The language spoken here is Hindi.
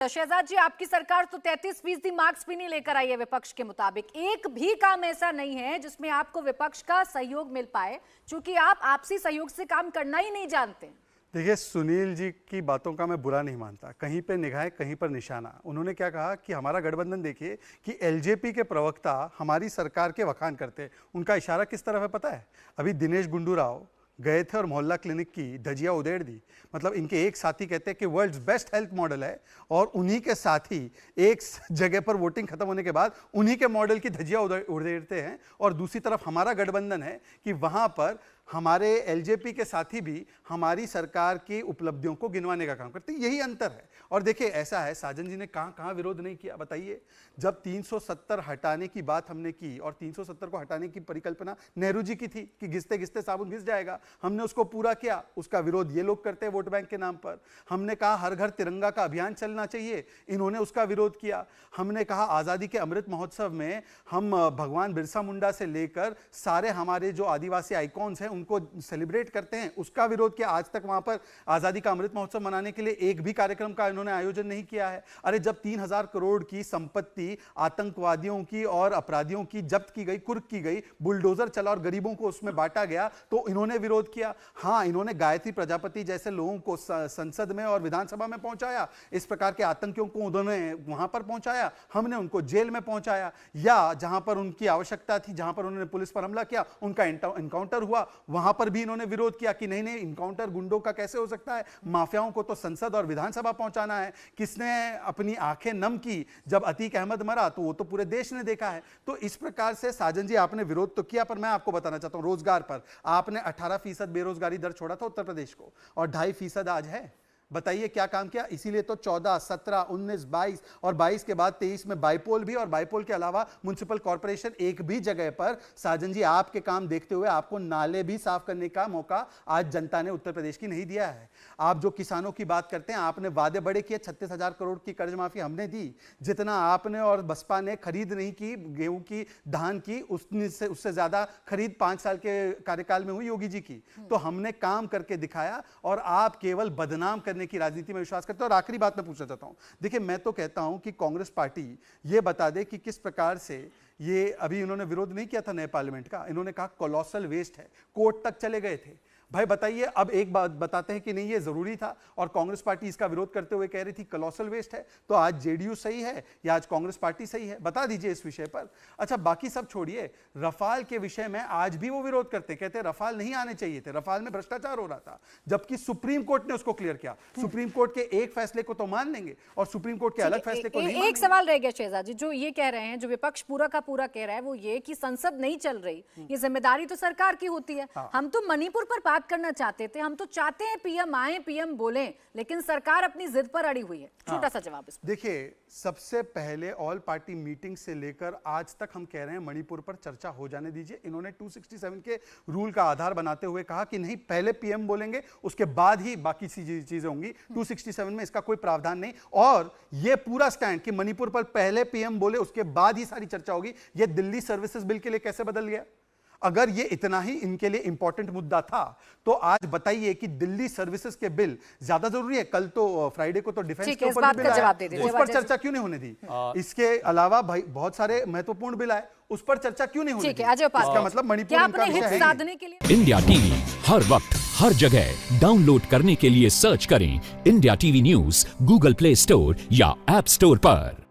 शहजाद जी, आपकी सरकार तो 33% मार्क्स भी नहीं लेकर आई है विपक्ष के मुताबिक। एक भी काम ऐसा नहीं है जिसमें आपको विपक्ष का सहयोग मिल पाए, क्योंकि आप आपसी सहयोग से काम करना ही नहीं जानते। देखिए, सुनील जी की बातों का मैं बुरा नहीं मानता। कहीं पे निगाहें कहीं पर निशाना। उन्होंने क्या कहा कि हमारा गठबंधन देखिए कि एलजेपी के प्रवक्ता हमारी सरकार के वखान करते हैं। उनका इशारा किस तरफ है पता है? अभी दिनेश गुंडू राव गए थे और मोहल्ला क्लिनिक की धजिया उधेड़ दी। मतलब इनके एक साथी कहते हैं कि वर्ल्ड्स बेस्ट हेल्थ मॉडल है, और उन्हीं के साथी एक जगह पर वोटिंग खत्म होने के बाद उन्हीं के मॉडल की धजिया उधेड़ते हैं। और दूसरी तरफ हमारा गठबंधन है कि वहां पर हमारे एलजेपी के साथी भी हमारी सरकार की उपलब्धियों को गिनवाने का काम करते हैं। यही अंतर है। और देखिए, ऐसा है, साजन जी ने कहां विरोध नहीं किया बताइए। जब 370 हटाने की बात हमने की, और 370 को हटाने की परिकल्पना नेहरू जी की थी कि घिसते घिसते साबुन घिस जाएगा, हमने उसको पूरा किया। उसका विरोध ये लोग करते हैं वोट बैंक के नाम पर। हमने कहा हर घर तिरंगा का अभियान चलना चाहिए, इन्होंने उसका विरोध किया। हमने कहा आज़ादी के अमृत महोत्सव में हम भगवान बिरसा मुंडा से लेकर सारे हमारे जो आदिवासी आइकॉन्स हैं उनको सेलिब्रेट करते हैं, उसका विरोध किया। आज तक वहां पर आजादी का अमृत महोत्सव मनाने के लिए एक भी कार्यक्रम का इन्होंने आयोजन नहीं किया है। अरे जब 3000 करोड़ की संपत्ति आतंकवादियों की और अपराधियों की जब्त की गई, कुर्क की गई, बुलडोजर चला और गरीबों को उसमें बांटा गया, तो इन्होंने विरोध किया। हाँ, इन्होंने गायत्री प्रजापति जैसे लोगों को संसद में और विधानसभा में पहुंचाया। इस प्रकार के आतंकियों को उन्होंने वहां पर पहुंचाया, हमने उनको जेल में पहुंचाया। या जहां पर उनकी आवश्यकता थी, जहां पर उन्होंने पुलिस पर हमला किया, उनका एनकाउंटर हुआ, वहां पर भी इन्होंने विरोध किया कि नहीं इनकाउंटर गुंडों का कैसे हो सकता है, माफियाओं को तो संसद और विधानसभा पहुंचाना है। किसने अपनी आंखें नम की जब अतीक अहमद मरा? तो वो तो पूरे देश ने देखा है। तो इस प्रकार से साजन जी, आपने विरोध तो किया, पर मैं आपको बताना चाहता हूं, रोजगार पर आपने 18% बेरोजगारी दर छोड़ा था उत्तर प्रदेश को, और 2.5% आज है। बताइए क्या काम किया? इसीलिए तो 14, 17, 19, 22 और 22 के बाद 23 में बाइपोल भी, और बाइपोल के अलावा म्युनिसिपल कॉर्पोरेशन, एक भी जगह पर साजन जी आपके काम देखते हुए आपको नाले भी साफ करने का मौका आज जनता ने उत्तर प्रदेश की नहीं दिया है। आप जो किसानों की बात करते हैं, आपने वादे बड़े किए, 36,000 करोड़ की कर्ज माफी हमने दी। जितना आपने और बसपा ने खरीद नहीं की गेहूं की, धान की, उससे ज्यादा खरीद 5 साल के कार्यकाल में हुई योगी जी की। तो हमने काम करके दिखाया, और आप केवल बदनाम करने की राजनीति में विश्वास करते हैं। और आखिरी बात मैं पूछना चाहता हूं, देखिए मैं तो कहता हूं कि कांग्रेस पार्टी ये बता दे कि किस प्रकार से ये, अभी इन्होंने विरोध नहीं किया था नए पार्लियामेंट का, इन्होंने कहा कोलोसल वेस्ट है, कोर्ट तक चले गए थे। भाई बताइए, अब एक बात बताते हैं कि नहीं ये जरूरी था, और कांग्रेस पार्टी इसका विरोध करते हुए कह रही थी कोलोसल वेस्ट है। तो आज जेडीयू सही है या आज कांग्रेस पार्टी सही है? बता दीजिए इस विषय पर। अच्छा, बाकी सब छोड़िए, रफाल के विषय में आज भी वो विरोध करते, कहते हैं रफाल नहीं आने चाहिए थे, रफाल में भ्रष्टाचार हो रहा था, जबकि सुप्रीम कोर्ट ने उसको क्लियर किया। सुप्रीम कोर्ट के एक फैसले को तो मान लेंगे और सुप्रीम कोर्ट के अलग फैसले को नहीं। एक सवाल रह गया शहजाद जी, जो ये कह रहे हैं, जो विपक्ष पूरा का पूरा कह रहा है, वो ये कि संसद नहीं चल रही, ये जिम्मेदारी तो सरकार की होती है। हम तो मणिपुर पर बात करना चाहते थे, हम तो चाहते हैं पीएम आए, पीएम बोलें, लेकिन सरकार अपनी जिद पर अड़ी हुई है। छोटा सा जवाब इस पर। देखिए, सबसे पहले ऑल पार्टी मीटिंग से लेकर आज तक हम कह रहे हैं मणिपुर पर चर्चा हो जाने दीजिए। इन्होंने 267 के रूल का आधार बनाते हुए कहा कि नहीं, पहले पीएम बोलेंगे, उसके बाद ही बाकी चीजें होंगी। 267 में इसका कोई प्रावधान नहीं। और यह पूरा स्टैंड कि मणिपुर पर पहले पीएम बोले, उसके बाद ही सारी चर्चा होगी, यह दिल्ली सर्विसेज बिल के लिए कैसे बदल गया? अगर ये इतना ही इनके लिए इंपॉर्टेंट मुद्दा था, तो आज बताइए कि दिल्ली सर्विसेज के बिल ज्यादा जरूरी है। कल तो फ्राइडे को तो डिफेंस के ऊपर बिल आया, उस पर चर्चा क्यों नहीं होने दी? इसके अलावा भाई बहुत सारे महत्वपूर्ण बिल आए, उस पर चर्चा क्यों नहीं होने दी? इसका मतलब मणिपुर इनका विषय है। इंडिया टीवी हर वक्त हर जगह डाउनलोड करने के लिए सर्च करें India TV news Google play store या ऐप स्टोर पर।